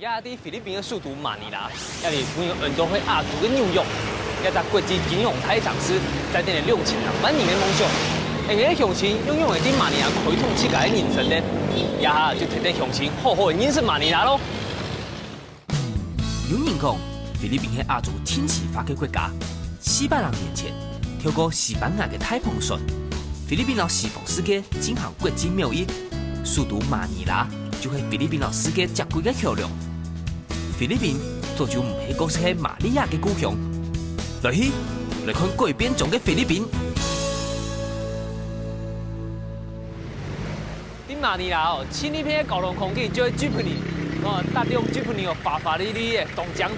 亚伫菲律宾的首都马尼拉，也是拥有很多会亚洲的纽约，也在国际金融台上市，在定了6000万人的梦想。而乡亲拥有伫马尼拉开创世界的人生呢，也下就特地乡亲好好的认识马尼拉咯。有人讲，菲律宾是亚洲天启发的国家，400多年前，透过西班牙的太平船，菲律宾和西方世界进行国际贸易，首都马尼拉就是菲律宾和世界接轨的桥梁。菲律宾早就唔係角色係瑪利亞嘅故鄉，來看改變中嘅菲律賓。喺馬尼拉前一片高樓空氣就係 Jeepney， 搭用 Jeepney 發發哩哩嘅東江，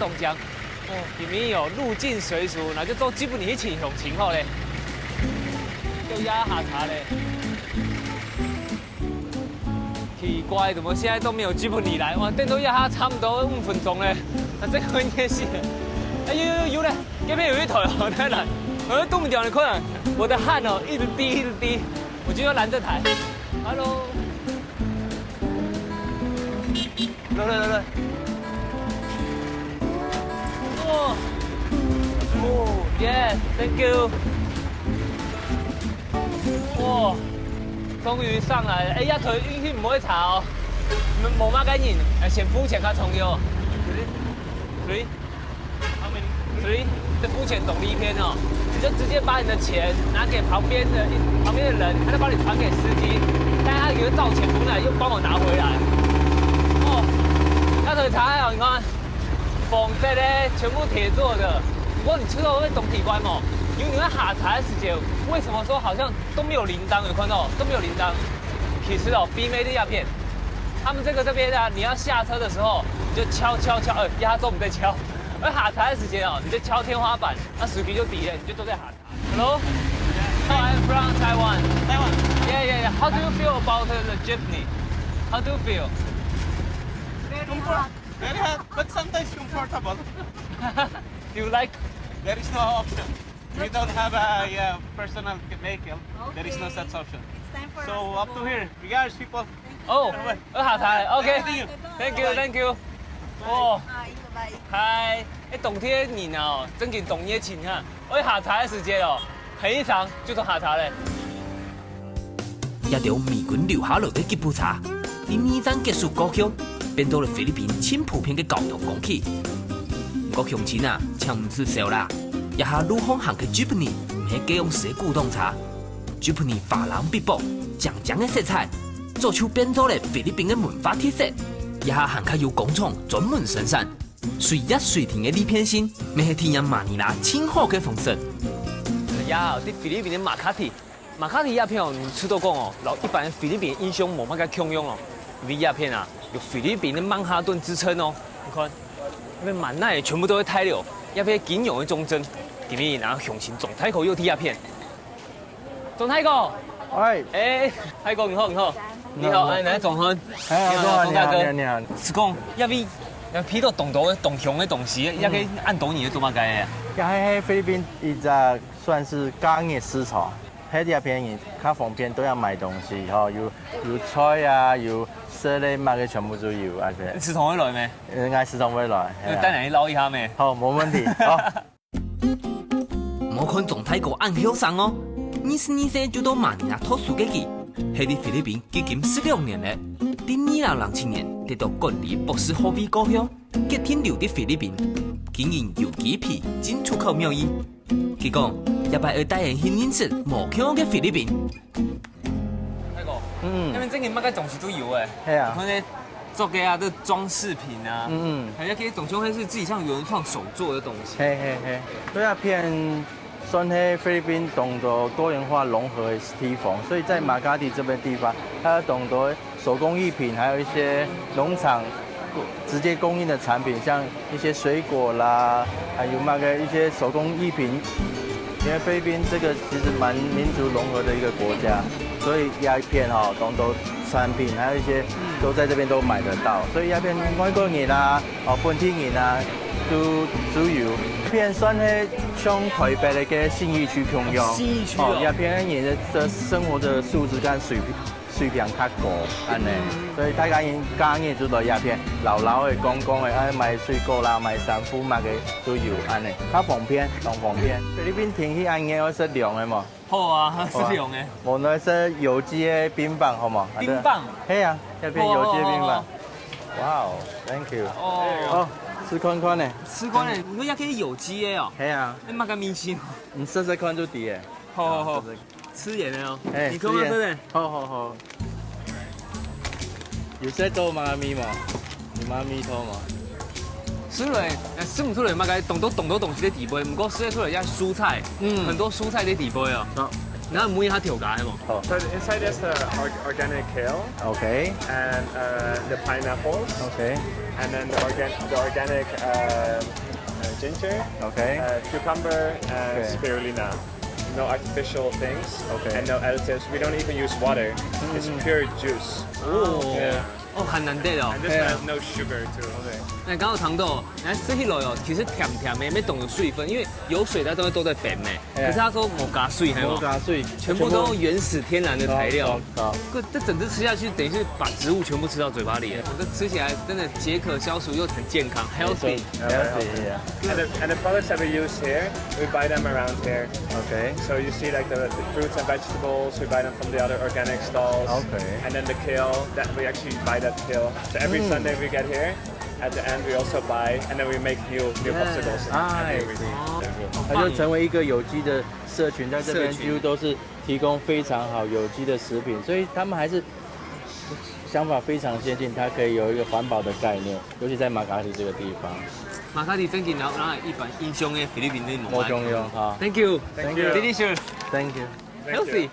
裡面有入境隨俗，那就做 Jeepney 去前向前好咧，就壓下茶咧。奇怪，怎么现在都没有吉普尼来？哇，等到压下差不多5分钟嘞，那这个应该是，哎有嘞，这边有一台哦，太难，动不掉你看，我的汗哦一直滴，我就要拦这台。Hello， 来，哦，Yes，Thank you， 哇。终于上来了，呀腿运气唔会差哦，冇乜緊人，先付錢較重要。Three，這付錢懂一篇哦，你就直接把你的錢拿給旁邊的人，他就幫你傳給司機，但係他有個造錢出來又幫我拿回來。哦，呀腿差哦，你看，縫這咧全部鐵做的，不過你吃到會懂體觀冇？因为你们下茶的时间，为什么说好像都没有铃铛？有看到都没有铃铛？其实哦，比美的鸦片，他们这边啊，你要下车的时候，你就敲，压中我们在敲。而下茶的时间哦，你就敲天花板，那手机就抵了，你就都在下茶。Hello, I'm from Taiwan. Taiwan. Yeah. How do you feel about the jeepney? How do you feel? Very hard, but sometimes comfortable. Do you like? There is no option. We don't have a personal vehicle. There is no such option. It's time for So us up to here. Regards, people. 哦，下茶 ，OK，Thank you。哇，拜。嗨，冬天人哦，真紧冬夜情哈，而下茶的时间哦，很长，就从下茶嘞。一條美軍留下來嘅吉普茶，喺二戰結束過後，變到了菲律賓輕普遍嘅交通工具。我鄉親啊，請唔是少啦。一下路航行嘅 Jeepney 唔係機用式古董車 ，Jeepney 珐琅碧波，強嘅色彩，做出變咗嚟菲律賓嘅文化特色。一下行卡有工廠專門生產，隨一隨停嘅呢片線，咪係體驗馬尼拉清好嘅風色。呀，啲菲律賓嘅馬卡蒂鴉片哦，你吃到講哦，然後一般菲律賓英雄冇乜嘅強用哦，因為鴉片啊有菲律賓嘅曼哈頓之稱哦，你看，因為滿奈全部都係泰流，鴉片金融嘅忠貞。裡面然後鄉親總太哥又睇鴉片，總太哥，太哥你好，你好，哎，哪種漢？你好。是講要批到懂鄉嘅東西，也可以按懂你嘅做乜嘅？喺菲律賓一隻算是工業市場，喺啲片人較方便都要買東西，有菜啊，有色類乜嘅全部都有啊。市場會來咩？嗌市場會來。帶人去撈一下咩？好，冇問題。好。我看總太哥按後生哦，22歲就到馬尼拉讀書嘅佢，喺啲菲律賓已經16年咧。喺2007年得到管理博士學位過後，決定留喺菲律賓經營有機皮進出口貿易。佢講一擺要帶人去認識無強嘅菲律賓。太哥，因為真嘅乜嘅東西都有誒，係啊。可能做嘅啊，這裝飾品啊，還有可以總稱會是自己像原創手做的東西。對啊，片算係菲律賓懂得多元化融合的地方，所以在馬卡蒂這邊地方，它有懂得手工藝品，還有一些農場直接供應的產品，像一些水果啦，還有那個一些手工藝品。因為菲律賓這個其實蠻民族融合的一個國家，所以鴉片懂得產品，還有一些都在這邊都買得到，所以鴉片外國人啊，本地人啊，都有。片算係從台北嘅信義區供應，鴉片人的生活的素質跟水平较高，安尼，所以大家因讲嘅做到鸦片，老的、公的，爱买水果啦、买衫裤买嘅都有安尼，较方便，同方便。菲律宾天气安尼，我食凉的嘛。好啊，是凉的。我那是有机的冰棒，好嘛？冰棒。系啊，一片有机的冰棒。哇哦 ，Thank you。哦，试看看呢。试看呢，你也可以有机的哦。系啊。你买个明星。你试试看就对诶。好，吃盐的哦。你看看这呢。好。有些做妈咪嘛，你妈咪做嘛。吃出来，吃不出来，嘛个动东西在底杯，不过吃得出来像蔬菜，很多蔬菜在底杯哦。然后每下调解嘛。好。 So inside is the organic kale. Okay. And the pineapples. Okay. And then the organic ginger. Okay. Cucumber and Okay. spirulina. No artificial things. Okay. And no additives. We don't even use water. It's pure juice. 哦，很难得哦。 And this one has no sugar too. Okay. 那刚好糖豆，然后吃起来哦，其实甜甜的，没懂得水分，因为有水它都在甜的。可是他说没加水，还有加水，全部都用原始天然的材料。好。这整只吃下去，等于是把植物全部吃到嘴巴里。这吃起来真的解渴消暑又很健康 ，healthy。And the products that we use here, we buy them around here. Okay. So you see like the fruits and vegetables, we buy them from the other organic stalls. Okay. And then the kale, that we actually buy that kale. So every Sunday we get here. At the end, we also buy, and then we make new popsicles every week. 它就成为一个有机的社群，在这边几乎都是提供非常好有机的食品，所以他们还是想法非常先进，它可以有一个环保的概念，尤其在马卡提这个地方。马卡提真紧，然后一般英雄的菲律宾的莫中用哈 ，Thank you, Thank you. delicious,，Thank you。 healthy。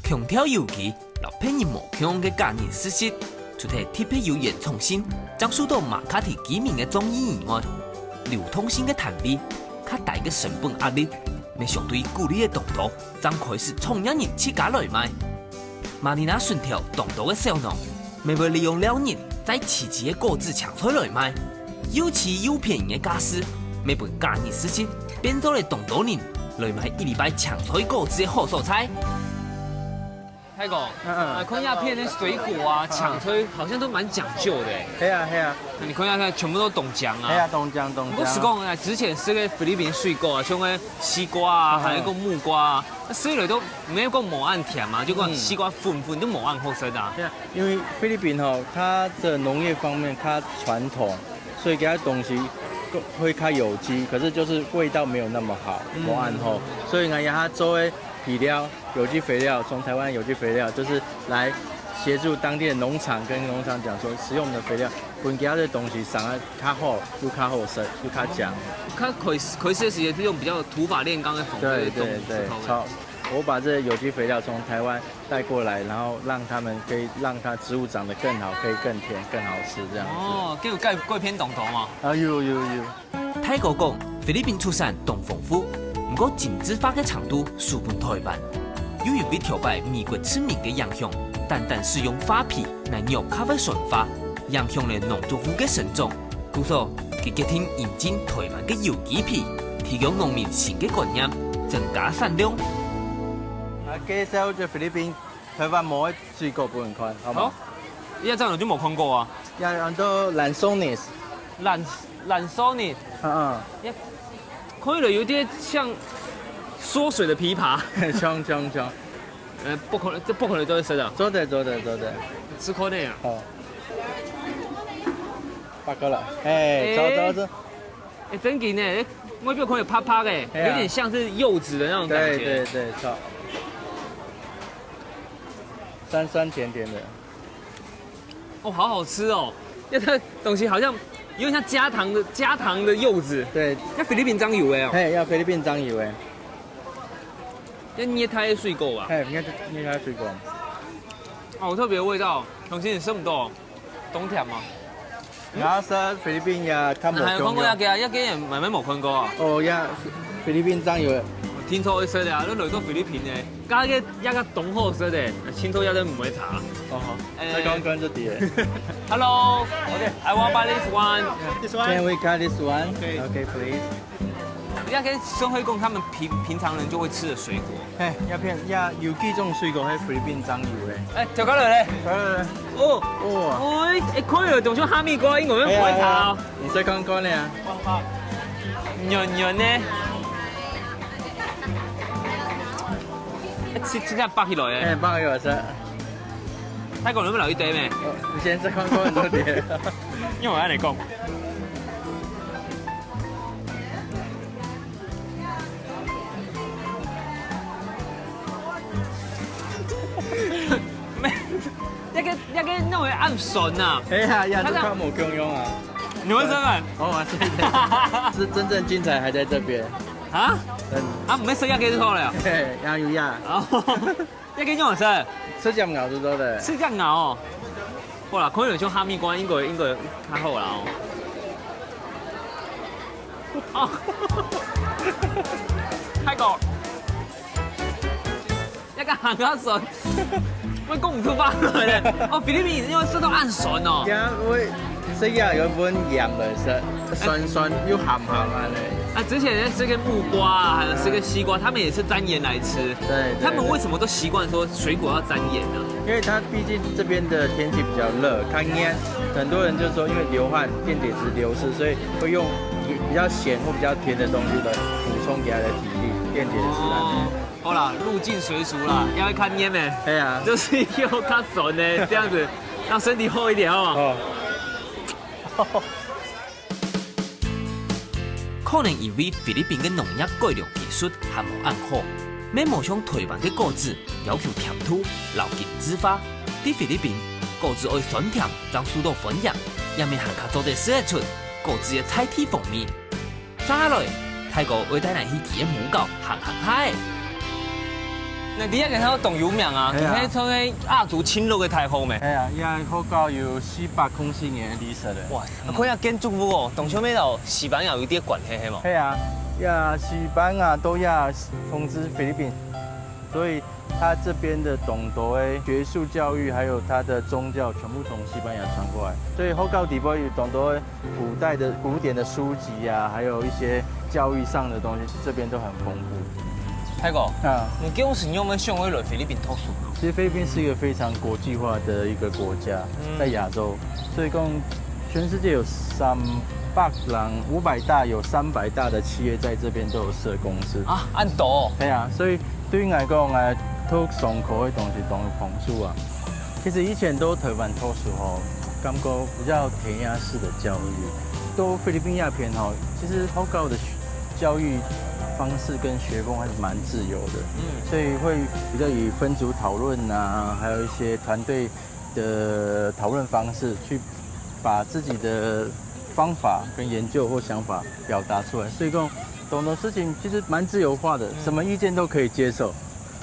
强调有机，老偏人无强嘅家人事实。除咗特别有原创性，将受到马卡提居民嘅中意以外，流通性嘅摊位，较大嘅成本压力，咪相对鼓励嘅动作，将开始创业人起价来卖。马里纳顺条动作嘅小农，咪会利用了人在市集嘅果子抢出来卖，又齐又便宜嘅价势，咪本家人事情变做嚟动作人来卖一礼拜抢出果子嘅好蔬菜。泰哥，看一下片那水果啊，抢推好像都蛮讲究的。系啊。你看一下，全部都冻浆啊。系啊，冻浆。我是讲啊，之前吃个菲律宾水果啊，像个西瓜啊，还有个木瓜啊，那吃起来都没有个某按甜嘛，就讲西瓜粉都某按好吃的。对啊，因为菲律宾它的农业方面它传统，所以给它东西会较有机，可是就是味道没有那么好，某按后，所以呢，它做的肥料。有机肥料从台湾有机肥料就是来协助当地的农场跟农场讲说，使用我们的肥料，分给它的东西上来较好，又较好吃，又较强。它可以是是用比较土法炼钢的方式种对，超。我把这有机肥料从台湾带过来，然后让他们可以让它植物长得更好，可以更甜、更好吃这样子。哦，跟有盖贵偏懂嘛？啊有。泰国讲菲律宾出产动丰富，不过精致化的程度输本台湾。又因为调摆美国出名的洋香，单单使用花皮来让咖啡纯化，影响了农作物的生长。故所，佢决定引进台湾的有机皮，提供农民新的观念，增加产量。介绍这菲律宾台湾冇的水果俾人看，好冇？依家真係都冇看過啊！有很多藍松尼，藍松尼，看起來有啲像縮水的枇杷。像。不可能，这不可能都会吃的。做的。吃可能啊。好。8個了，走。真紧呢，外表看有啪啪的，有点像是柚子的那种感觉。对，超。酸甜的。哦，好好吃哦！那它东西好像有点像加糖的柚子。对。那菲律宾章油哎。要菲律宾章油哎。要捏它的水果啊。捏它水果。好特别的味道，同时你吃唔到，懂甜吗？然後說菲律賓也較無還有看過一個人慢慢冇看過啊。哦，也菲律賓章有。聽錯會食的啊，你來到菲律賓嘅，加一個懂好食的，清楚一定唔會查。哦好。你講緊咗啲。Hello，I want buy this one. This one. Can we cut this one? Okay, please. 要跟生辉贡他们平常人就会吃的水果。嘿，有几种水果喺菲律宾长有咧。哎，调高了嘞。哦，哇，哎，可以懂像哈密瓜，因为我们不会炒。唔使講講咧。軟軟呢？吃下bak起來嘅。哎，幫我食。泰國有冇留意啲咩？你先食講講很多啲。因為我嚟講。一個那種暗筍啊！哎呀，這塊冇共用啊！你會生啊？哦，是真正精彩還在這邊。啊？唔係食一幾多了？嘿，要有呀。哦，一幾種食？吃醬牛都多的。吃醬牛哦。好啦，可能像哈密瓜應該較好啦哦。哦。泰國。一個鹹鴨筍。我講唔出翻嚟咧。哦，菲律賓因為食到暗筍哦。呀，我食呀有本鹽嚟食，酸又鹹啊咧。啊，之前吃个木瓜啊，还有吃个西瓜，他们也是沾盐来吃。对。他们为什么都习惯说水果要沾盐呢？因为它毕竟这边的天气比较热，看烟，很多人就说因为流汗，电解质流失，所以会用比较咸或比较甜的东西来补充给它的体力、电解质啊。好啦，入境随俗啦，要会看烟呢。对啊，就是要看笋呢，这样子让身体厚一点好吗？哦。可能因为菲律宾嘅农业改良技术还无按好，免模像台湾嘅果子要求甜土、流劲籽花。喺菲律宾，果子爱酸甜，将速度分样，也免含卡做得说得出果子嘅菜体风味。接下来，泰国会带来去体验母狗行海。那第一个他懂油苗啊，你从那蜡烛侵入嘅太空咩？系啊，依家好高有400公尺嘅历史咧。哇，看下建筑物哦，懂上面有西班牙有啲管系系嘛？系啊，西班牙都要统治菲律宾，所以他这边的懂得学术教育还有他的宗教全部从西班牙传过来，所以后高底部有懂得古代的古典的书籍啊，还有一些教育上的东西，这边都很丰富。泰国啊，你给我是用我们上回来菲律宾特殊。其实菲律宾是一个非常国际化的一个国家，在亚洲，所以共全世界有500大有300大的企业在这边都有设公司啊，按多。对啊，所以对于来讲都上课的东西都有帮助啊。其实以前都台湾特殊吼，感觉比较填鸭式的教育，都菲律宾鸦片吼，其实好高的教育方式跟学风还是蛮自由的，所以会比较以分组讨论啊，还有一些团队的讨论方式，去把自己的方法跟研究或想法表达出来。所以讲，懂的事情其实蛮自由化的，什么意见都可以接受，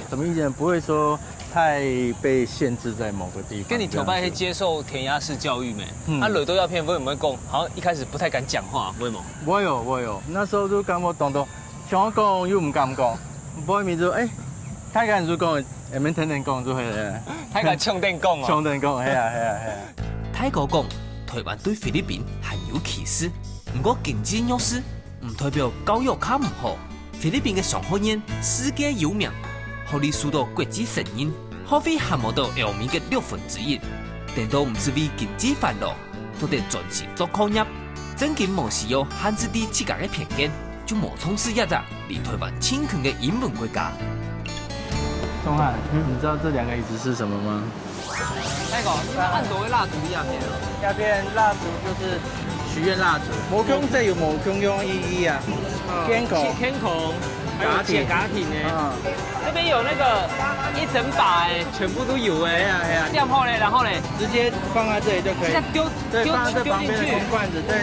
什么意见不会说太被限制在某个地方。跟你头拜接受填鸭式教育没？耳朵要骗不会讲，好像一开始不太敢讲话，会吗？我有，那时候就感觉懂。想講又唔敢講，不過面就太敢就講，下面聽人講就係咧。太敢衝電講啊！衝電講，係啊。泰國講，台灣對菲律賓含有歧視，不過經濟優勢唔代表教育卡唔好。菲律賓嘅上學院世界有名，學歷受到國際承認，學費還冇到歐美嘅1/6，但都唔是為經濟煩惱，都得專心做課業，真經冇需要限制啲自家嘅偏見。就冇從事一個離台灣親近的英文國家。鍾漢，你知道這兩個意思是什麼嗎？那個按多嘅蠟燭鴉片啊，鴉片蠟燭就是許願蠟燭，無共即有無共用意義啊。天孔，還有家庭呢。這邊有那個一整把全部都有哎。係啊。這樣後呢，然後呢，直接放在這裡就可以。直接丟放在這旁邊的空罐子，對。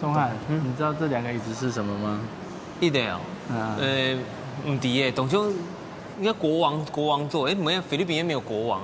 鍾漢，你知道這兩個椅子是什麼嗎？一定哦。唔敌耶，董兄应该国王座，哎，没有，菲律宾也没有国王。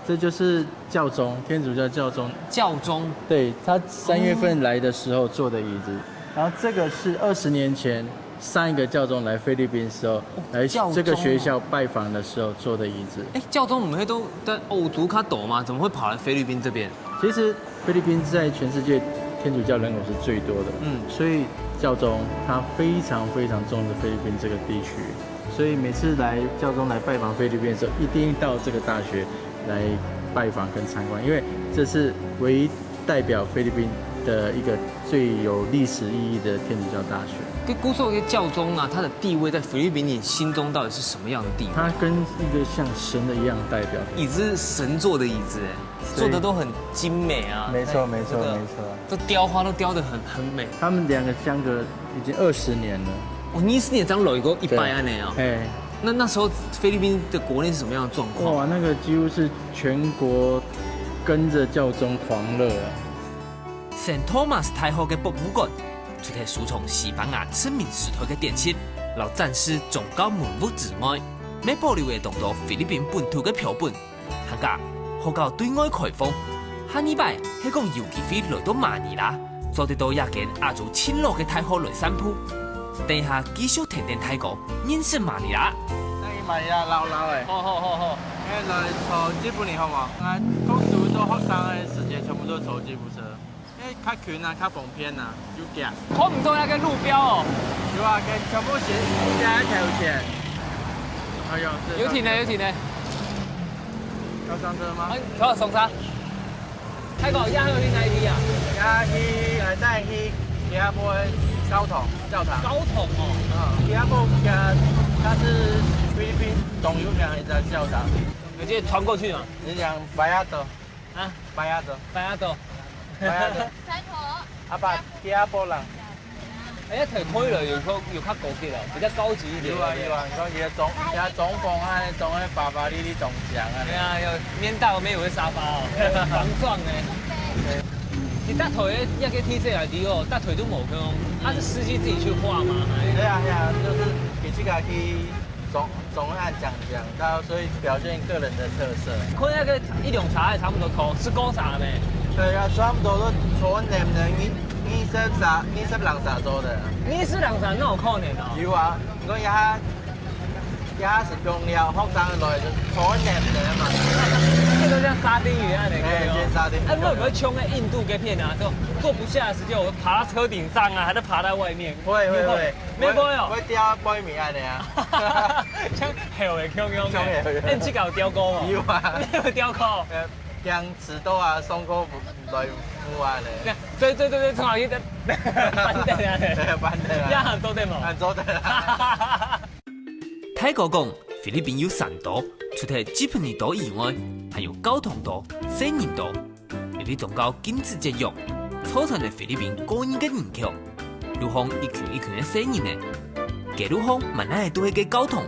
这就是教宗，天主教教宗。教宗，对他3月份来的时候坐的椅子，然后这个是20年前上一个教宗来菲律宾的时候，来这个学校拜访的时候坐的椅子。哎，教宗我们会都在欧足卡斗吗？怎么会跑来菲律宾这边？其实菲律宾在全世界天主教人口是最多的，所以教宗他非常非常重视菲律宾这个地区，所以每次教宗来拜访菲律宾的时候，一定到这个大学来拜访跟参观，因为这是唯一代表菲律宾的一个最有历史意义的天主教大学。跟姑说一个教宗啊，他的地位在菲律宾你心中到底是什么样的地位？他跟一个像神的一样代表。椅子是神做的椅子，哎，做的都很精美啊。没错，这雕花都雕得很美。他们2个相隔已经20年了。哦，你是也这样搂一个100安呢啊？哎。那时候菲律宾的国内是什么样的状况？哇，那个几乎是全国跟着教宗狂热啊！圣托马斯太后嘅博物馆，除咗收藏西班牙知名时代嘅典籍，老战士宗教文物之外，要保留嘅当到菲律宾本土嘅标本，客家好到对外开放。下禮拜係講有機會來到馬尼拉，做得到一間亞洲親路嘅太后來散步。等一下繼續聽聽泰國認識馬尼拉。馬尼拉老誒，好。誒來坐吉普尼好冇？公主做學生嘅時間全部都坐吉普車，因為較近啊、較方便啊，有夾。看唔到那個路標哦。有啊，全部寫加一條線。哎呦，有停呢。要上車嗎？好，上車。泰國亞去哪裡啊？亞去帶去吉隆坡高筒教堂。高筒哦。吉隆坡它是菲律賓最有名的一個教堂。直接穿過去嘛？你講巴亞多啊？巴亞多。阿爸吉隆坡人。哎，一提開來又較高級咯，比較高級一點。有啊，講伊個中風啊，種迄爸爸你中獎啊。對啊，有免到沒有個沙發哦，防撞呢。你大腿要個 T 恤來滴哦，大腿都冇空，他是司機自己去畫嗎？對啊，就是給自己去總案講到，所以表現個人的特色。可能那個一兩茶也差不多偷，是高茶沒？對啊，差不多都坐年的20人左右的。20人那有可能哦。有啊，我也是重要，學生來就坐年的嘛。這都像沙丁魚一樣的。像沙丁魚。哎，會不會衝那印度給片啊？就坐不下的時候，我爬到車頂上啊，還是爬在外面？會。沒會哦。會掉杯麵安尼啊。像後會強的。哎，你這個有雕過嗎？有啊。你有雕過？將尺度啊，鬆過來敷啊咧。對，從哪裡的？班的啊。班的啊。亞行做對冇？做對啦。泰國講菲律賓有3島，除咗吉普尼島以外，還有高筒島、聖人島。由於宗教禁止節育，造成了菲律賓過癮嘅人口。如放一群嘅聖人呢，給如放慢慢都係嘅高筒，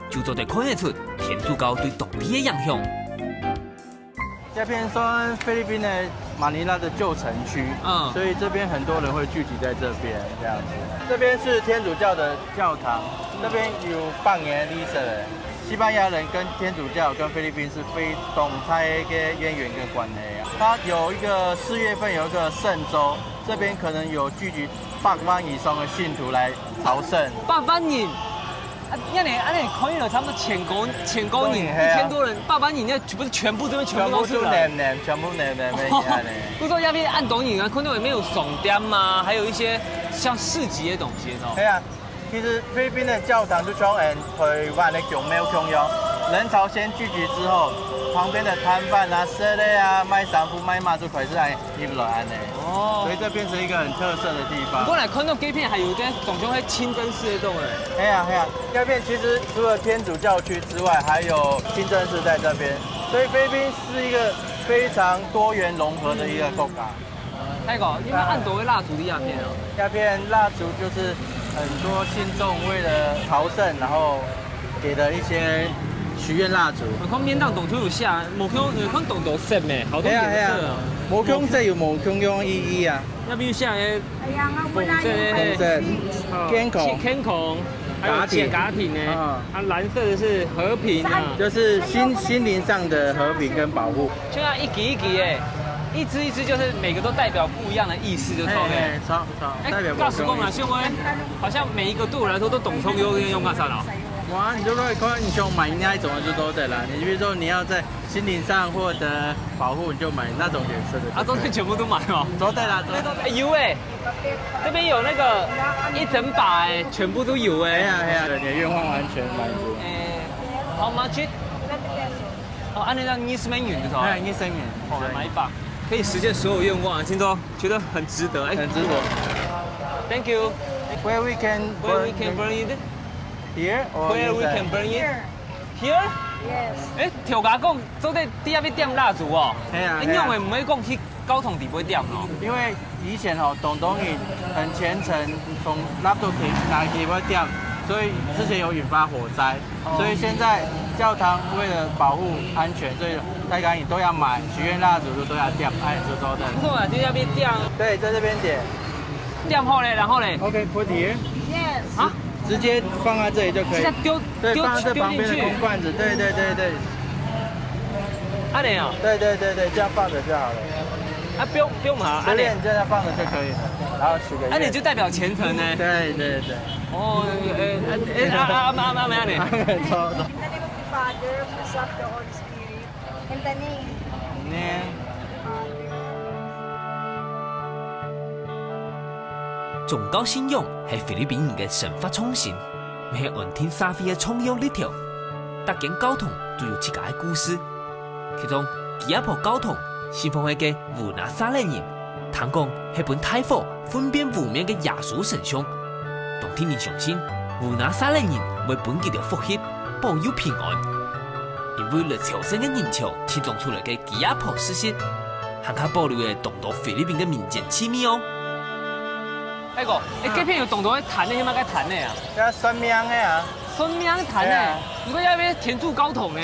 就做得看得出天主教對當地嘅影響。這邊算菲律賓的馬尼拉的舊城區，所以這邊很多人會聚集在這邊這樣子。這邊是天主教的教堂，這邊有100年歷史的。西班牙人跟天主教跟菲律賓是非動態嘅淵源跟關係啊。它有一個4月份有一個聖週，這邊可能有聚集8萬以上的信徒來朝聖。8萬人。那你可以了，差不多千公人，1000多人，8萬人，那不是全部這邊全部都是人，全部人。不說那邊按懂你啊，可能裡面有總店嘛，還有一些像市集的東西哦。對啊，其實菲律賓的教堂就像台灣的宮廟一樣，人潮先聚集之後，旁邊的攤販啊、賒類啊、賣衫褲、賣馬就開始來入來呢。哦，所以這變成一個很特色的地方。過來看到這片還有一個總共會清真寺的洞哎。對啊，這片其實除了天主教區之外，還有清真寺在這邊，所以菲律賓是一個非常多元融合的一個國家。泰國，因為按多會蠟燭的鴉片哦。鴉片蠟燭就是很多信眾為了朝聖，然後給的一些許願蠟燭。我看面當洞都有寫，無看洞都色咩，好多顏色啊。無窮色有無窮樣意義啊。那邊寫嘅紅色、天空、还有艇，嘎艇呢，嗯它蓝色的是和平啊，就是心灵上的和平跟保护。就像一级一级哎，一只一只就是每个都代表不一样的意思，就对了。超代表告诉我们，秀威好像每一个对我来说都懂冲用干啥了。哇，你就可以看你想买那一种的就都对了。你比如说你要在心灵上获得保护，你就买那种颜色的。啊，中间全部都买哦。都对了，有哎，这边有那个一整把哎，全部都有哎。你的愿望完全满足。How much？ 哦，按那张20元的头。10元。哦，买一把，可以实现所有愿望。听说觉得很值得，哎，很值得。Thank you. Where we can burn it? Here or Where we can burn it? Here? Yes. 哎，听甲讲，做在底下要点蜡烛哦。嘿啊。因为唔会讲去高筒底不会点哦。因为以前董宇很虔诚，从蜡烛拿起会点，所以之前有引发火灾，所以现在教堂为了保护安全，所以大家你都要买许愿蜡烛都要点，这周的。不错啊，底下要点。对，在这边点。点好嘞，然后嘞。OK, put here. Yes. 啊？直接放在这里就可以。直接丢放在这旁边的空罐子。对。啊你啊？对，这样放着就好了。啊不用嘛，这边这样放着就可以了，然后许个愿。啊你就代表虔诚呢。对。哦，没啊你。In the name of the Father, of the Son, of the Holy Spirit. In the name. 宗教信仰係菲律賓人嘅神法創新，係安天沙菲嘅創業力條。各間教堂都有自家嘅故事，其中吉亞婆教堂信奉係嘅烏拿撒勒人，聽講係本大火分辨污面嘅耶穌神像。當地人相信烏拿撒勒人為本佢條福氣，保佑平安。因為了朝聖嘅人潮填裝出來嘅吉亞婆事跡，還可保留嘅眾多菲律賓嘅民間奇妙哦。那個，這片有懂得會彈的，起碼該彈的啊。叫生命的啊，生命彈的。如果要邊填住高筒呢？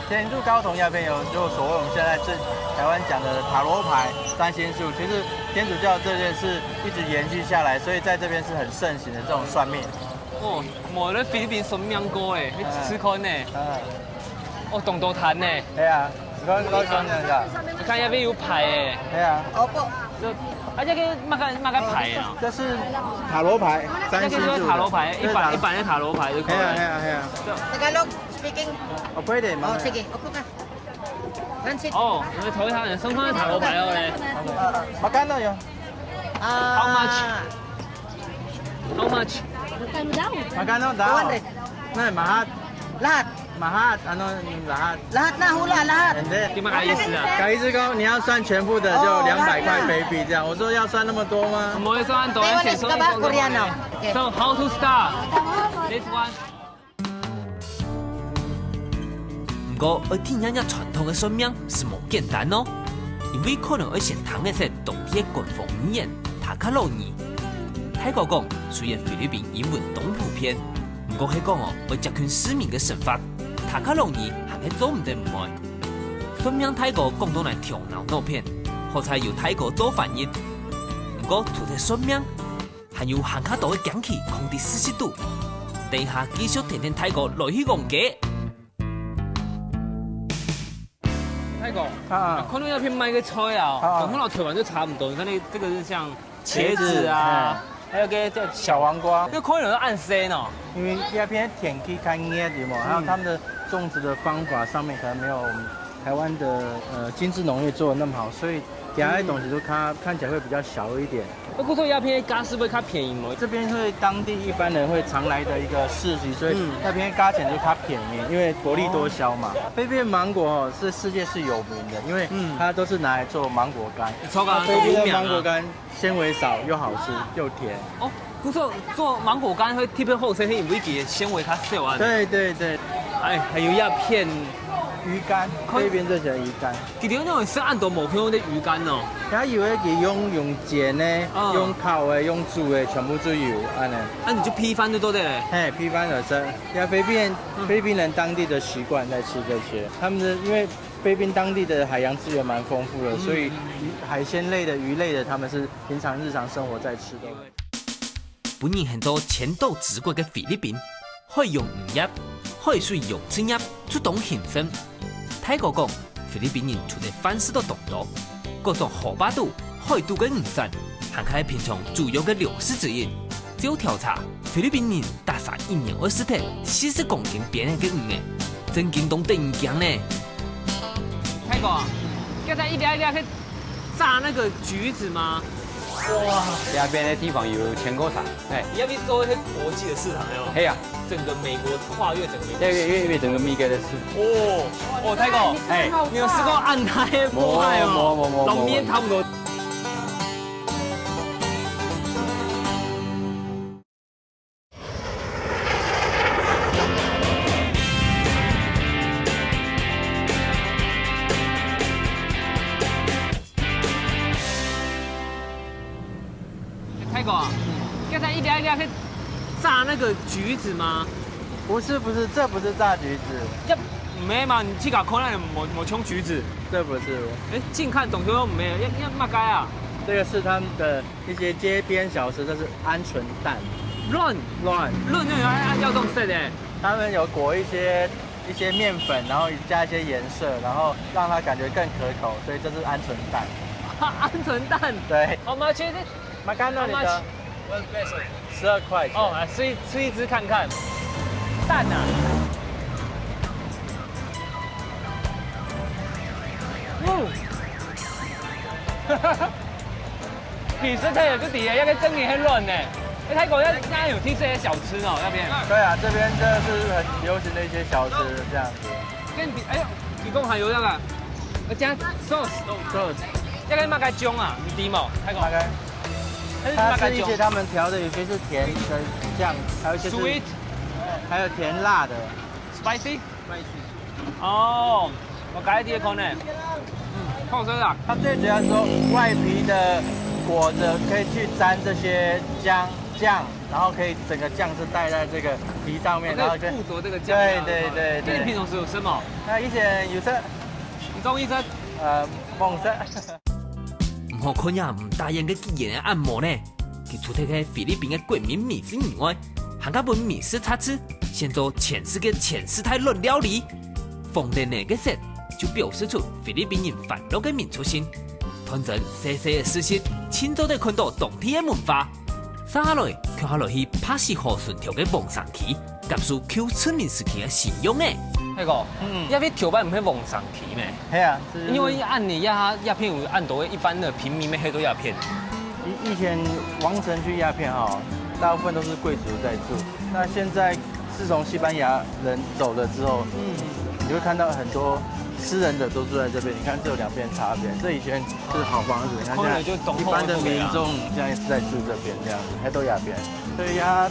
填住高筒那邊有所謂我們現在是台灣講的塔羅牌、占星術，其實天主教這件事一直延續下來，所以在這邊是很盛行的這種算命。哦，冇咧菲律賓生命歌誒，去吃看呢。哦，懂得彈呢。係啊，我想講下。我看那邊有牌誒。係啊。這個乜個牌啊？這是塔羅牌，占星術。塔羅牌，一般的塔羅牌就可以。係啊。Tagalog speaking. Pwede. Sige, upo ka. Transit. 哦，我頭一下身翻塔羅牌哦咧。Magkano yun? How much? How much? Magkano daw? 200. Nah, mahat. Lahat. Ano yung lahat? Lahat na, hula, lahat. Hindi magkano意思啊？改一次高，你要算全部的就200塊菲幣這樣。我說要算那麼多嗎？唔會算多，錢數 Koreano. So how to start? This one. 不過要體驗傳統嘅信仰是冇簡單哦，因為可能要先談一些當地嘅官方語言塔卡羅尼。泰國講雖然菲律賓英文都普遍，不過係講為集權市民嘅神法，塔卡羅尼還係做唔得唔愛。分享泰國廣東來頭腦腦片，好彩由泰國做翻譯。不過除咗信仰，還有行卡多嘅講起控制40度。等一下繼續聽聽泰國來去講嘅。泰國看到那片賣嘅菜啊，跟到台灣就差唔多。你看那這個是像茄子啊，還有個叫小黃瓜。這可能是按生哦，因為那邊天氣較熱的嘛，還有他們的種植的方法上面可能沒有我們台灣的精緻農業做得那麼好，所以其他的東西都看起來會比較小一點。不過鴉片價是不是較便宜嘛？這邊會當地一般人會常來的一個市集，所以那邊價錢就較便宜，因為薄利多銷嘛。菲律賓芒果是世界是有名的，因為它都是拿來做芒果乾。菲律賓的芒果乾纖維少又好吃又甜。哦，不過做芒果乾會特別好吃，因為佢纖維較少啊。對對對。哎，還有鴉片。魚乾，菲律賓這些魚乾。佢哋那種是按到冇看到啲魚乾哦。他以為佢用煎的、用烤的、用煮的，全部都有安尼。啊，你就批發就多啲咧。嘿，批發而生。呀，菲律賓人當地的習慣在吃這些。他們的因為菲律賓當地的海洋資源蠻豐富的，所以海鮮類的、魚類的，他們是平常日常生活在吃的。本然很多前島治國嘅菲律賓，海用渔业、海水用产业主动兴盛。泰国讲，菲律宾人除了反思到动作，各种河巴肚、海肚的鱼产，还係平常主要的粮食之一。照调查，菲律宾人大撒1年20天40公斤边的鱼呢，真惊动电影呢。泰国啊，刚才一条一条去炸那个橘子吗？哇！那边的地方有全国场，哎，你要不要做一些国际的市场没有？嘿呀，整个美国跨越整个美国。越整个米格的是。哦，泰国，哎，你有试过按台的波海吗？龙面差不多。泰国啊，刚才一条一条去炸那个橘子吗？不是，这不是炸橘子，这没嘛？你去搞可能某穷橘子。这不是，哎，近看懂就没有，要嘛该啊？这个是他们的一些街边小吃，这是鹌鹑蛋。乱那种按照这种色的。他们有裹一些面粉，然后加一些颜色，然后让它感觉更可口，所以这是鹌鹑蛋。鹌鹑蛋。对。好吗？其实马干那里的12块钱。哦，来吃一只看看。蛋啊。其实它有个底下，那个蒸也很软呢。哎，泰国现在有听这些小吃哦，那边。对啊，这边这是很流行的一些小吃，这样子。跟哎，一共还有那个，加 sauce， 这个嘛该姜啊，你知冇？泰国。它是一些他们调的，有些是甜的酱，还有一些是 sweet， 还有甜辣的 spicy。哦，我改一啲可能。放生啊。它最主要是说外皮的裹着可以去沾这些酱，然后可以整个酱是带在这个皮上面，然后附着这个酱。对。那你平常是有什么？那以前有色，你中医生？梦色。唔好看呀，唔大型嘅技人按摩呢，佢除咗喺菲律宾嘅国民美食以外，还加本美食杂志，先做全世界前4台论料理。封面呢个色就表示出菲律宾人繁荣嘅民族性，团阵细细嘅事情，清楚地看到当地嘅文化。接下来，却下落去拍摄河顺条嘅望上旗，感受旧殖民时期嘅使用呢。那个，要不条板唔系往上提咩？系啊，因为按你鸦片有按到一般的平民没黑多鸦片。以前王城区鸦片哈，大部分都是贵族在住。那现在自从西班牙人走了之后，你会看到很多私人的都住在这边。你看这有2边差别，这以前是好房子，你看现在一般的民众现在是在住这边这样子，还都鸦片。所以它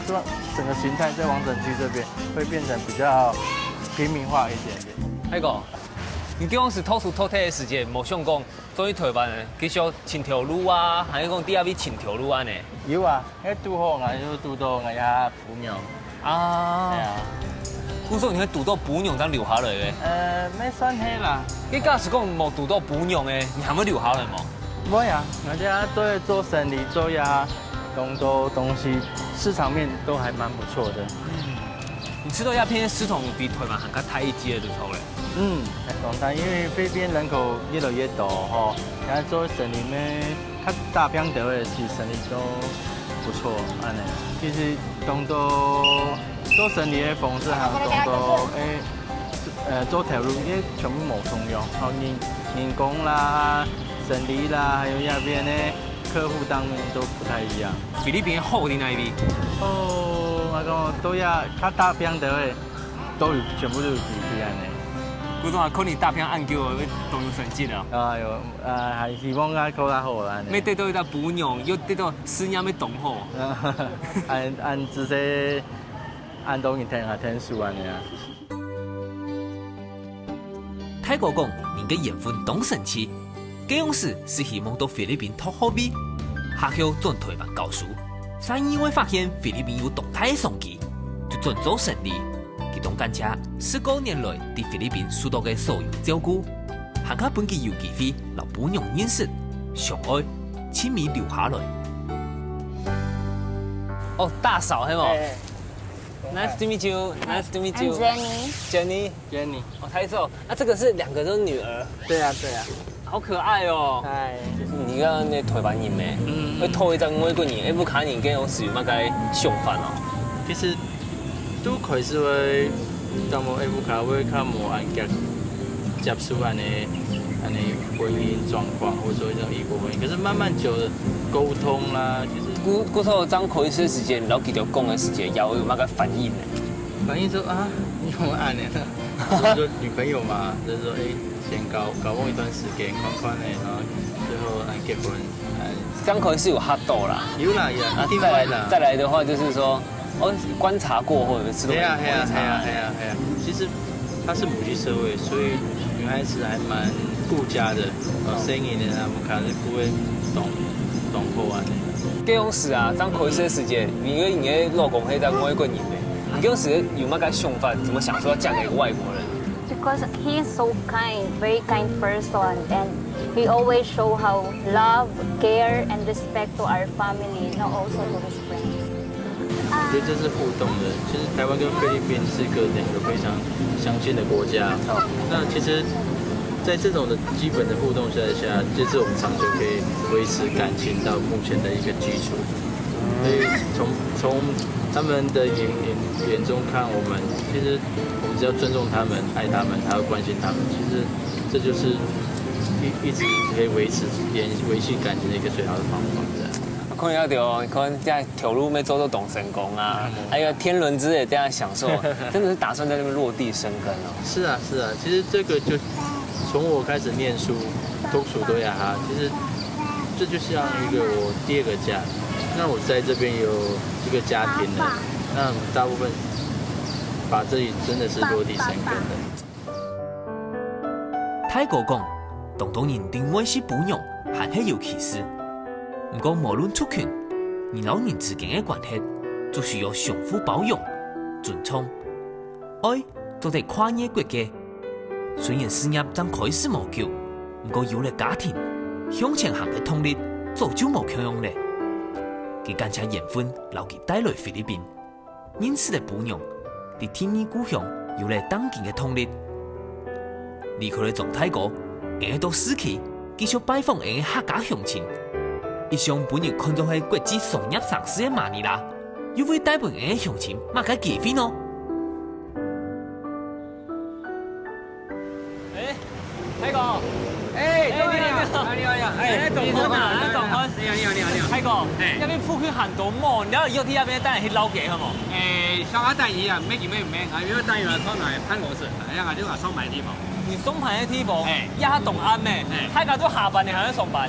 整个形态在王城区这边会变成比较平民化一点点。那个，你讲是土土体的时间，冇想讲做去台湾的，继续穿条路啊，还是讲第二边穿条路啊呢？有啊，迄拄好啊，就拄到我呀补鸟。啊。系啊。古时候你会堵到补娘当留下来的？没算黑啦。你假使讲冇堵到补娘的，你还会留下来冇？不会啊，人家做生理做呀，很多东西市场面都还蛮不错的。你吃到鸦片市场比台湾还较大一级的就错嘞。当然，因为菲律宾人口越来越多吼，然后做生意呢，较大边的的是生意都不错，安尼。其实当多做生意的方式还有当多做投入，因为全部冇重用，然后人工啦、生理啦，还有那边的客户当面都不太一样。菲律宾好的那一边。我讲都要较大边的都有，全部都有几批安尼。嗰種啊，可能大片按叫我動用成績啊。啊有係希望啊考得好啦。未得到一隻補娘，又得到師娘要動好。按這些按到你聽下聽書安尼啊。泰國講人嘅緣分當神奇，這樣事是希望到菲律賓討好味，下後轉台灣教書，但因為發現菲律賓有動態嘅商機，就轉做生意。佢當感謝19年來喺菲律賓受到嘅所有照顧，還加本期有機會留補娘認識、相愛、親密留下來。哦，大嫂係冇？ Nice to meet you. Nice to meet I'm you. Jenny. Jenny，哦，台州。那这个是2个都是女儿，对啊，对啊。好可爱哦。哎，你刚那台灣人咩？佢拖一陣每個年，不卡年嘅有時乜嘅相反哦。其實都開始會，當我下卡會較無按腳接觸安尼婚姻狀況，或者說一種異國婚姻。可是慢慢久了溝通啦，其實嗰套張口醫師時間，然後佢就講嘅時間，有乜嘅反應呢？反應說啊，你有沒有暗戀了？我說女朋友嘛，就是說先搞碰一段時間，寬的，然後最後結婚。張口醫師有嚇到啦。有啦，一定會啦。再來的話就是說，觀察過或者是對啊。其實它是母系社會，所以女孩子還蠻顧家的，生意呢，他們可能不會懂破案的。嗰種時啊，張口醫師嘅時間，你嘅老公係在外國人嘅，你嗰種時有乜嘅想法？怎麼想說要嫁給一個外國人？ Because he is so kind, very kind person, and he always show how love, care, and respect to our family, and also to his friends. 我觉得这是互动的。其实台湾跟菲律宾是2个非常相近的国家。那其实，在这种的基本的互动下，就是我们长久可以维持感情到目前的一个基础。所以从他们的眼中看我们，其实我们只要尊重他们、爱他们，还要关心他们，其实这就是一直可以维系感情的一个最好的方法。可能要到，可能在条路要走到懂神宫啊，还有天伦之乐这样享受，真的是打算在那边落地生根哦。是啊，其实这个就从我开始念书，读书都呀哈，其实这就像一个我第2个家。那我在这边有一个家庭了，那大部分把这里真的是落地生根的。泰國講，當地人定位是包容，還係有歧視。不過無論族群，人老人之間嘅關係，就需要相互包容、尊重。愛做得跨越國界，雖然事業剛開始無久，不過有了家庭，向前行嘅動力早就無強用咧。佢感謝緣分留佢帶來菲律賓，因此嘅包容，對天然故鄉有了當今嘅動力。離開了狀泰國，我到市區繼續拜訪我客家鄉親。一向本人看作係國際商業城市嘅馬尼拉，又會帶伴我鄉親馬家結婚哦。泰哥，你好，總坤啊，總坤，你好，泰哥，那邊附近很多夢，然後以後啲那邊帶人去撈嘅好冇？上海帶嘢啊，咩叫咩唔咩？啊，如果帶完可能係潘我是，哎呀，就話收買地方。你松盤嘅地方，呀懂啱咩？泰哥都下班，你還要上班？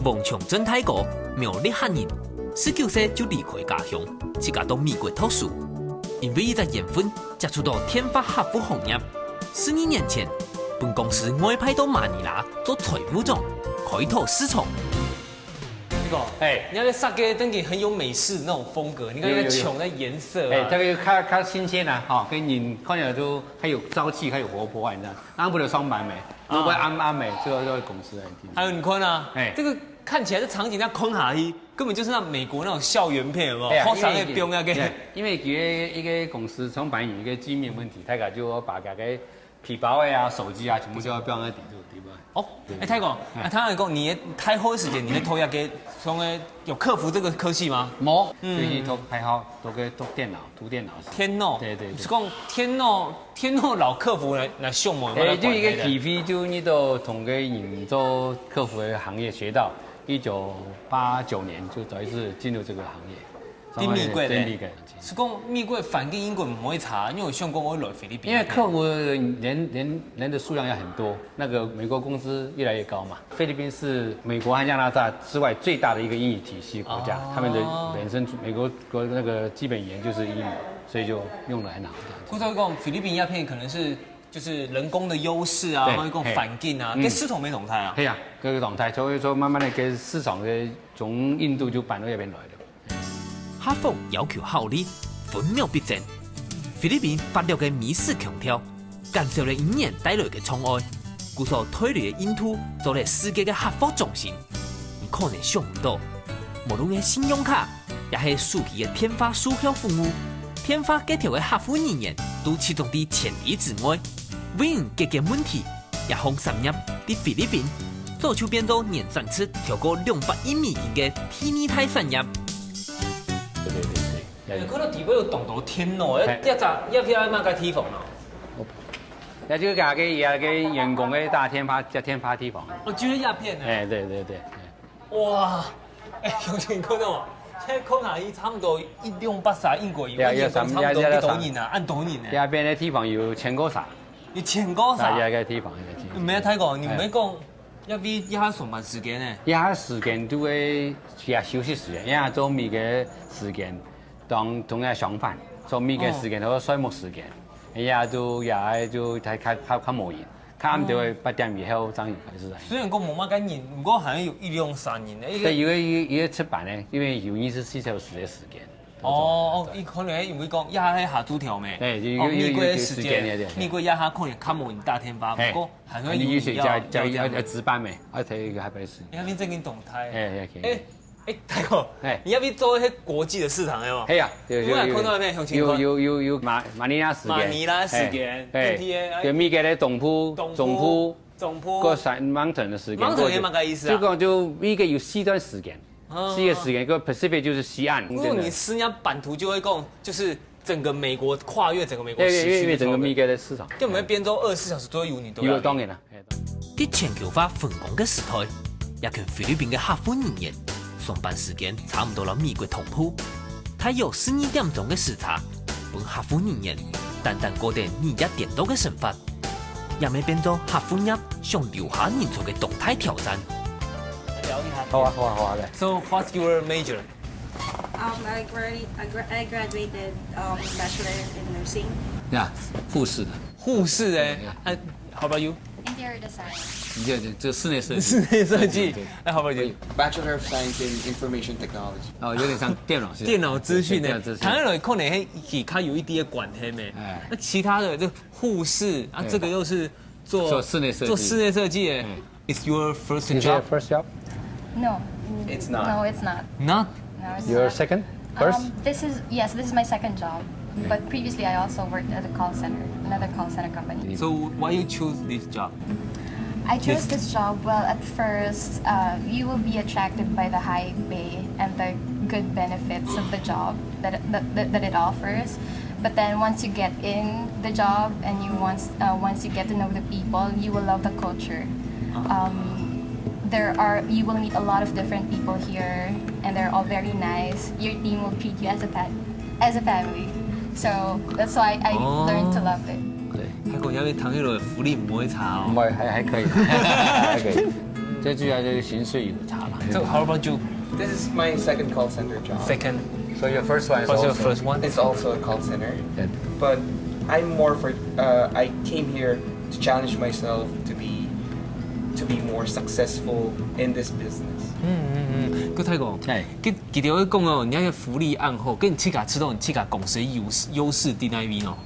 夢想真泰國，苗栗漢人19歲就離開家鄉，自家到美國讀書，因為伊在緣分接觸到天發客服行業。12年前，本公司外派到馬尼拉做財務長，開拓市場。這個，你看這沙雞登記很有美式那種風格，你看那個球的顏色啊，這個較新鮮啊，哈，跟人看起來都還有朝氣，還有活潑啊，你知道？當不了上班沒，如果啱沒，這個公司很挺。還有你看啊，這個看起來這場景，那空下去，根本就是那美國那種校園片，有沒有？好長的標那個。因為一個公司從扮演一個機密問題，大家就把個皮包啊、手機啊，全部都要標在底部。哦，泰哥，他來講，你開會時間，你的頭要給從有客服這個科系嗎？冇，就是都排好，都給讀電腦，讀電腦。天諾，對，是講天諾老客服來上網。就一個契機，就你都從個營做客服的行業學到，1989年就早一次進入這個行業。啲美國咧，是講美國反跟英國唔可以查，因為我想講我來菲律賓。因為客服人的數量也很多，那個美國工資越來越高嘛。菲律賓是美國和加拿大之外最大的一個英語體系國家，他們的本身美國那個基本語言就是英語，所以就用得很好。或者講菲律賓鴉片可能是就是人工的優勢啊，或者講反跟啊，跟市場沒動態啊。係啊，嗰個動態，所以說慢慢的跟市場嘅從印度就搬到那邊來的。客服要求效率，分秒必爭。菲律賓法律嘅美式強調，減少了語言帶來嘅障礙，故所推理嘅印度做了世界嘅客服中心。你可能想唔到，無論係信用卡、也是暑期的天花书香服务。天花结条的客服人员都始终伫前提之外，为人解决问题，也向产业伫菲律宾做出变做年产出超过200亿美金的天然胎产业。对。看到底部有动到天咯，要不要买个梯房咯？那就给员工的大天花梯房。哦，就是鸦片呢。哎，对。哇，乡亲看到，这空下伊差不多180英国，差不多几多人啊？按多人呢？那边的梯房有1000个啥？你1000个啥？那个梯房唔係睇過，你唔係講一邊一下上班時間呢？一下時間都會休息時間，一下做咪嘅時間當同樣上班，做咪嘅時間都睡眠時間，一下就睇看無人，看唔到8點以後爭開始。雖然講冇乜緊人，不過好像有1、2、3人咧。對，因為出版呢，因為有24小時嘅時間。伊可能因為講一下喺下租條咩？有時間嘅，咪過一下可能看無人大天花，不過還可以要值班咩？我睇個還不是。你那邊正經動態。大哥，你那邊做一些國際的市場係嘛？係啊，有看到咩？有馬尼拉時間，就咪嘅咧總鋪，個mountain 的時間。mountain係乜個意思啊？就咪嘅有4段時間。西嘅時間，個 Pacific 就是西岸。如果你是人家版圖就會講，就是整個美國跨越整個美國市區，因為整個米嘅市場，根本邊做24小時都有你都有當然啦。喺全球化分工嘅時代，也跟菲律賓嘅客服人員上班時間差唔多到美國同步，睇有12點鐘嘅時差，本客服人員單過定21點多嘅生活，也咪變做客服業想留下人才嘅動態挑戰。好啊。So what's your major? I graduated bachelor in nursing. 呀，護士的。護士how about you? Interior design. 這室內設計。室內設計。how about you? Bachelor of Science in Information Technology. 哦，有點像電腦。電腦資訊呢？睇落可能係它有一啲嘅關係咩？那其他的就護士啊，這個又是做室內設計。做室內設計。It's your first job? Is your first job? No. It's not. No, it's not. Not? No, it's Your not. second? First? This is my second job. But previously I also worked at a call center, another call center company. So why you choose this job? I chose this job, well, at first, you will be attracted by the high pay and the good benefits of the job that it offers. But then once you get in the job and once you get to know the people, you will love the culture. You will meet a lot of different people here, and they're all very nice. Your team will treat you as a family. So that's why I learned to love it. 泰國有啲談起來福利唔會差唔係，還可以，還可以。最主要就是薪水有差啦。So how about you? This is my second call center job. Second. So your first one is What's also. your first one? It's also a call center. Good. But I'm more for. I came here to challenge myself to be more successful in this business. 個泰國，佢哋會講哦，你嘅福利案後，跟你知道你公司優勢在哪邊哦？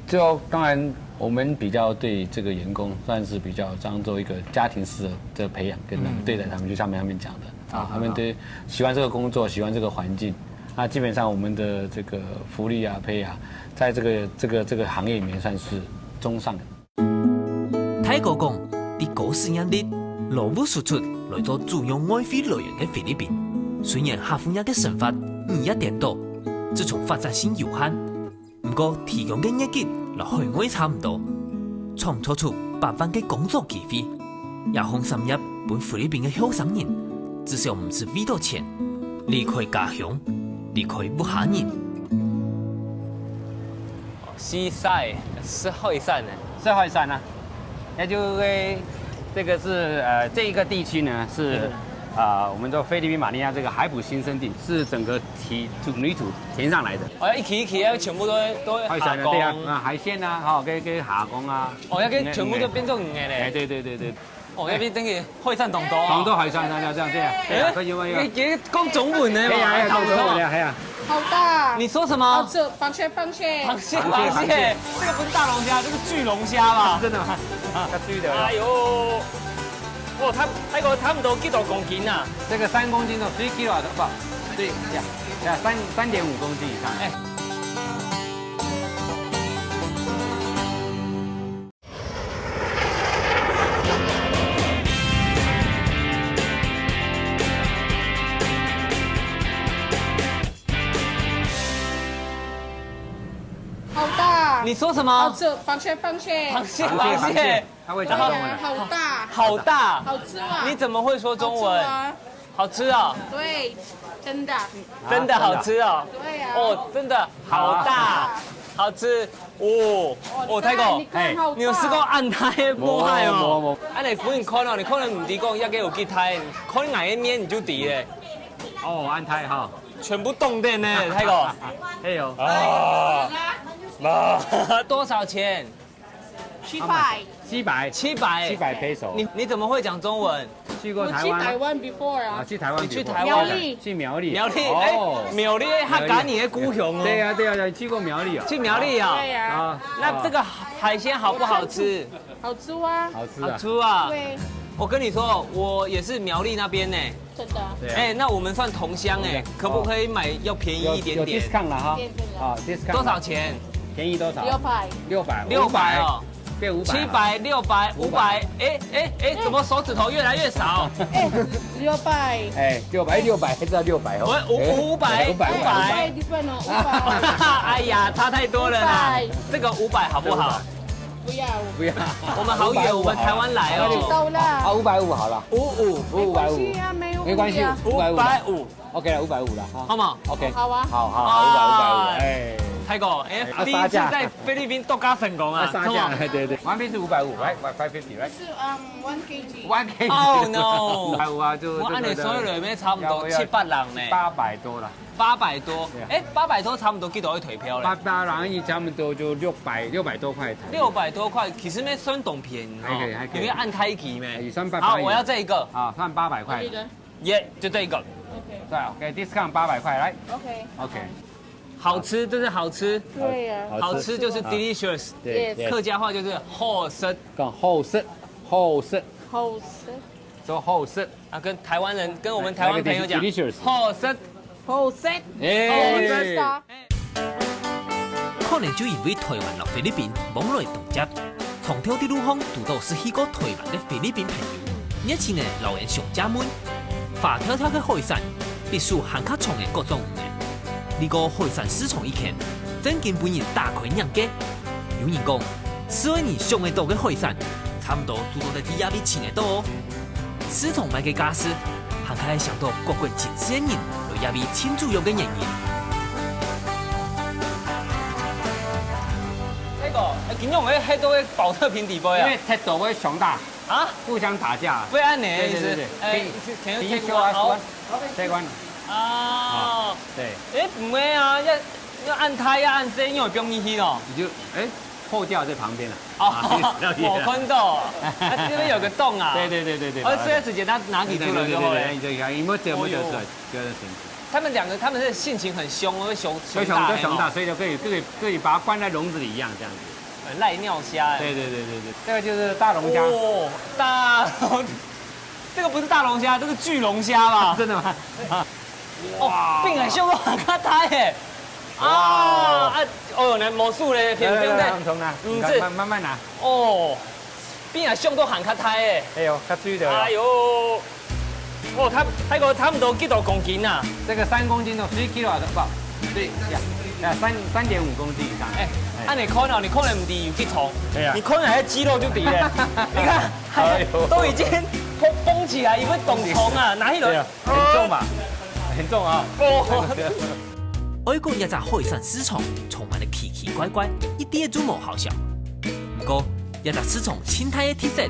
就當然，我們比較對這個員工算是比較當做一個家庭式的培養，跟他們對待他們，就像他們講的啊，他們對喜歡這個工作，喜歡這個環境。那基本上我們的這個福利啊、培啊，在這個行業裡面算是中上的。泰國講，喺嗰時間裡，勞務輸出來做主要外匯來源嘅菲律賓，雖然客服業嘅生活21點多，自從發展性有限。不過提供嘅業績落海外差唔多，創造出8萬嘅工作機會，也向深入本菲律賓嘅後生人，至少唔是為到錢，離開家鄉，離開屋企人。西曬是後山呢？是後山啊，那就這個是這一個地區呢是。我們做菲律賓馬尼亞這個海捕新生地，是整個泥土填上來的。一期啊，全部都下降。對啊，海鮮啊，跟下降啊。一全部都變做魚咧。對。一邊等於海山東多。東多海山這樣。你講中文呢？係啊。好大！你說什麼？螃蟹，這個不是大龍蝦，這是巨龍蝦吧？真的嗎？巨的。哎呦！哇，它那個差唔多幾多公斤啊？這個3公斤到10 kilo 好不好？对呀，3.5公斤以上。哎好大！你说什好么？吃，螃蟹，螃蟹，螃蟹，他会讲中文的。好大，好大，好吃啊！你怎么会说中文？好吃啊好吃啊，对，真的，真的好吃哦。对呀。哦，真的好大，好吃。哦，哦，泰哥，你看好大你有试过按胎的煲海哦无？啊，你本可能唔知讲一个有去胎，可能硬一面你就抵嘞，哦，安胎哈。全部冻电呢，泰哥。哎呦。啊，多少钱700。 ？700 peso。你怎么会讲中文？去过我去台湾啊？台湾 before 啊。去台湾。你去台湾苗栗去苗栗。苗栗，哦。苗栗他赶你的故乡哦。对呀对呀，去过苗栗哦。去苗栗啊。对呀。啊。那这个海鲜好不好吃？好吃啊。好吃啊。好吃啊。对，我跟你说，我也是苗栗那边呢。真的。对啊。哎，那我们算同乡哎，可不可以买要便宜一点有点？ discount 了哈。啊，discount。多少钱便宜多少600。 ？600哦。变500。700、600、500，哎，怎么手指头越来越少？哎，600。哎，600，知道600哦。我500。 different 哦，哎呀，差太多了啦。这个500好不好？不要。不要。我们好远，我们台湾来哦。到了。啊，550好了。550。啊，没关系550。OK 了，550了哈。好吗 ？OK。好啊。好，550。哎。泰哥，哎，第一次在菲律宾度假成功啊！杀价，对，1 piece 是550，right？ 550，right？ 是1 kg。1 kg。Oh no！ 550啊，就我按你所有人面差唔多700人呢。800多了。 800多，哎，800多差唔多幾多一腿票咧？800人差唔多就600多塊台。600多塊，其實咩算懂便宜還可以，還可以。有要按開機咩？也算800。好，我要這一個。啊，算800塊。耶，就這一個。OK。對，OK，discount 800塊，來。 OK。好吃，真是好吃。對呀。好吃就是 delicious。對。客家話就是好食。講好食，好食。好食。說好食啊，跟台灣人，跟我們台灣朋友講。delicious。好食。好食。哎。可能就因為台灣到菲律賓網絡同接，從跳的路方遇到是去過台灣的菲律賓朋友，熱情的留言上加滿，滑跳跳的海產，必須含較重的各種魚。呢個海產市場以前真見本人大開眼界，有人講4位人上得到嘅海產，差唔多做到在啲亞比錢嘅多哦。市場賣嘅家私，還可以想到各國真實嘅人來亞比慶祝有嘅原因。這個，今用嘅迄都係保特瓶底杯啊。因為踢到會熊大啊，互相打架。會按你的意思？可以 take one，take one。啊，對。哎，唔會啊，要按胎要按聲，因為不用咪氣哦。你就後吊在旁邊了。哦，我看到，它這邊有個洞啊。對。而這段時間他拿起出來之後呢，你就看有沒有折不折出來，折得清楚。他們兩個，他們是性情很兇，會熊大，所以就可以把它關在籠子裡一樣這樣子。賴尿蝦。對，這個就是大龍蝦。哦，大龍，這個不是大龍蝦，這是巨龍蝦吧？真的嗎？哦，並很兇，很卡胎耶！哦，那魔術嘞，對不對？從哪？慢慢拿。哦，並很兇都很卡胎耶！哎呦，較水的。哎呦，哦，它個差不多幾多公斤啊？這個3公斤到10 kilo 的不？對呀，3.5公斤以上。哎，按你可能唔抵有去衝，對呀，你可能係肌肉就抵了。你看，都已經繃起來，因為懂衝啊，拿起來很重吧？很重啊！外國一隻海產市場充滿了奇奇怪怪，一點都冇好笑。不過一隻市場生態的特色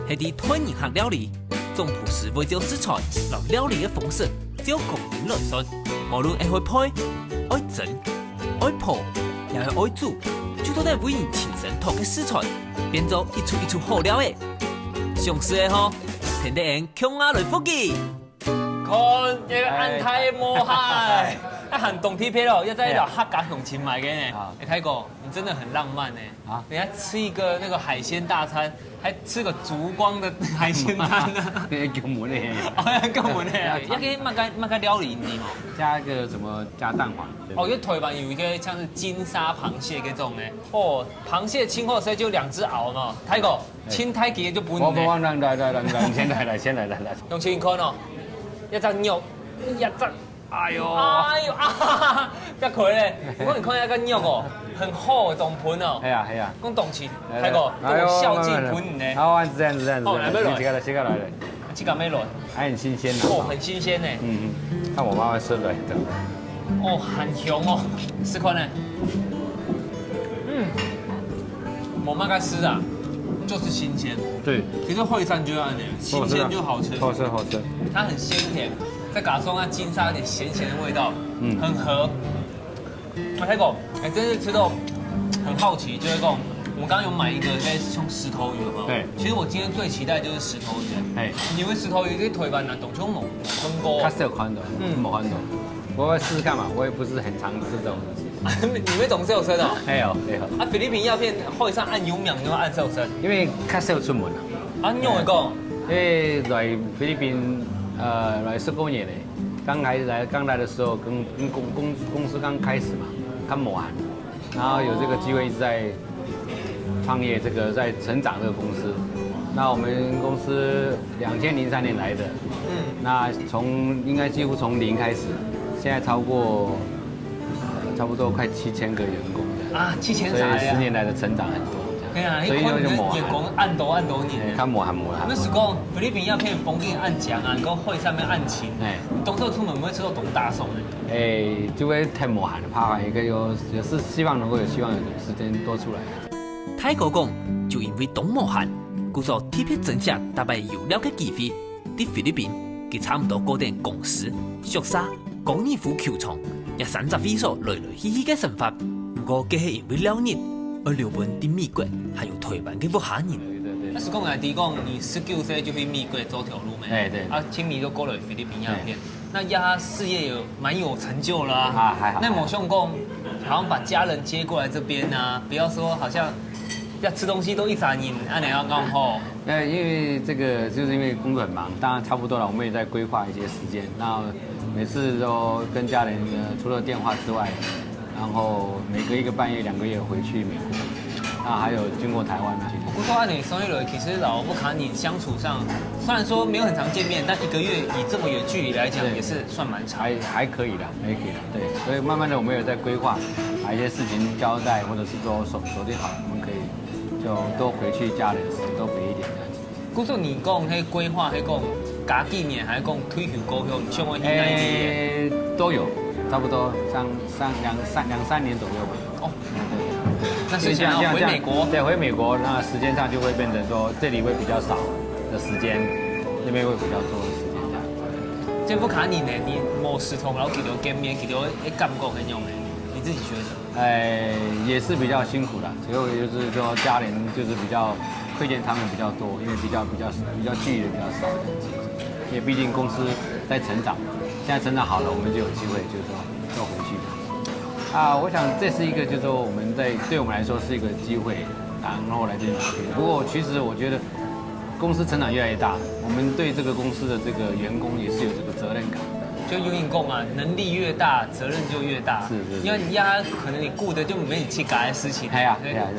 係啲台人客料理，總樸實為咗食材，讓料理的風色只有個人來算。無論係愛配、愛整、愛泡，也係愛煮，最多都係為人親身托嘅食材，變做一出一出好料的。上市的吼，天地人強下來福記。看一個安泰摩海，那很懂 T P 咯，要在那客家用錢買嘅呢。你睇過，你真的很浪漫呢。啊，人家吃一個那個海鮮大餐，還吃個燭光的海鮮餐呢。叫門咧，叫門咧，一個乜個料理你知嗎？加一個什麼加蛋黃。哦，因為台灣有一個像是金沙螃蟹嗰種呢。哦，螃蟹清貨時就2隻螯嘛，睇過，清太極就不能。我來，先來。用錢看哦，一隻肉，一隻。哎呦啊！一佢咧，我哋看一個肉哦，很厚的凍盤哦。係啊。講凍錢，睇過，嗰個孝敬盤呢。好，這樣子。哦，來沒來？這個來了。這個沒來。還很新鮮哦，很新鮮呢。看我媽媽吃的。哦，很香哦，試看呢。冇乜該吃啊，就是新鮮。對，其實惠山就要那樣，新鮮就好吃。好吃。它很鮮甜。再加上它金沙有點鹹鹹的味道，很合。我睇過，真是吃到很好奇，就是講我們剛剛有買一個類似像石頭魚嘛。對。其實我今天最期待就是石頭魚。係。因為石頭魚喺台灣啊，當中冇分過。它是有看到，冇看到。我會試試看嘛，我也不是很常吃這種東西。你們懂瘦身哦？沒有。啊，菲律賓藥片會上按油苗，你要按瘦身。因為較少出門啊。啊，你用嚟講？因為來菲律賓。來10多年嘞，剛來的時候跟公司剛開始嘛，剛磨寒，然後有這個機會一直在創業，這個在成長這個公司。那我們公司2003年來的，那應該幾乎從零開始，現在差不多快7000個員工啊，7000，所以10年來的成長很多。對啊，所以就磨寒，按多年。看磨寒。那是講菲律賓藥片風景按薑啊，跟會上面按青。冬天出門不會吃到冬大餸呢？就會太磨寒了，怕一個也是希望能夠有時間多出來。泰國講就因為冬磨寒，故所特別增加大概有了嘅機會。喺菲律賓，佢差唔多固定公司、宿舍、高爾夫球場，也30位數來去嘅生活。不過佢係因為了熱。而留本喺美國，還有台灣嘅不下人。那是講來提講，你19歲就去美國走條路咩？對。啊，青米都過了菲律賓藥片，那他事業蠻有成就啦。啊，還好。那某兄公好像把家人接過來這邊啊，不要說好像要吃東西都一眨眼，按你要剛好。因為這個就是因為工作很忙，當然差不多了，我們也在規劃一些時間。那每次都跟家人除了電話之外。然後每隔1個半月、2個月回去美國，那還有經過台灣啊。不過按你說一來，其實老不卡你相處上，雖然說沒有很常見面，但1個月以這麼遠距離來講，也是算蠻長。還可以的，對。所以慢慢的我們有在規劃，把一些事情交代，或者是說手定好，我們可以就多回去家人多陪一點這樣子。故說你講那規劃，那講加幾年，還是講退休過後，你想要去哪一年？都有。差不多2-3年左右吧。哦，對。那是想要回美國？對，回美國，那時間上就會變成說，這裡會比較少的時間，那邊會比較多的時間這樣。這不卡你呢？你冇時同然後幾條見面，幾條感覺很用誒，你自己覺得？也是比較辛苦的，所以就是說家人就是比較推薦他們比較多，因為比較距離比較少。因為畢竟公司在成長。現在成長好了，我們就有機會，就是說要回去。我想這是一個，就是說對我們來說是一個機會，然後來這邊打拼。不過其實我覺得公司成長越來越大，我們對這個公司的這個員工也是有這個責任感。就有引供嘛，能力越大，責任就越大。是。因為人家可能你顧的就沒你去改的事情。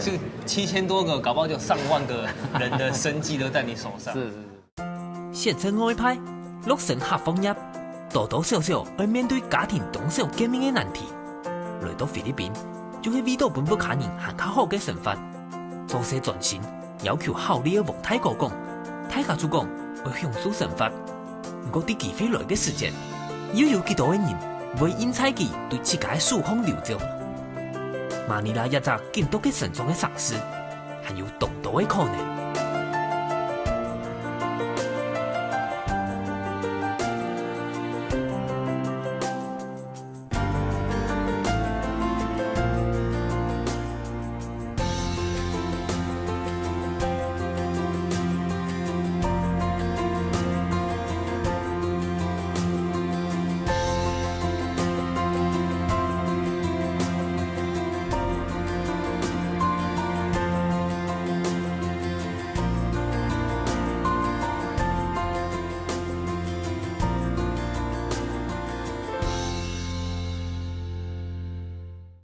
就7000多個，搞不好就上萬個人的生計都在你手上。是。現身外派，落成客放入。多多少少要面對家庭同小見面嘅難題，來到菲律賓就係為到本不卡人行較好嘅生活，做些轉型，要求效率嘅黃泰國講，大家就講要享受生活。不過啲機會來嘅時間，又有幾多嘅人會因猜忌對自家嘅數控留着？馬尼拉一隻見到嘅成長嘅嘗試，還有更多嘅可能。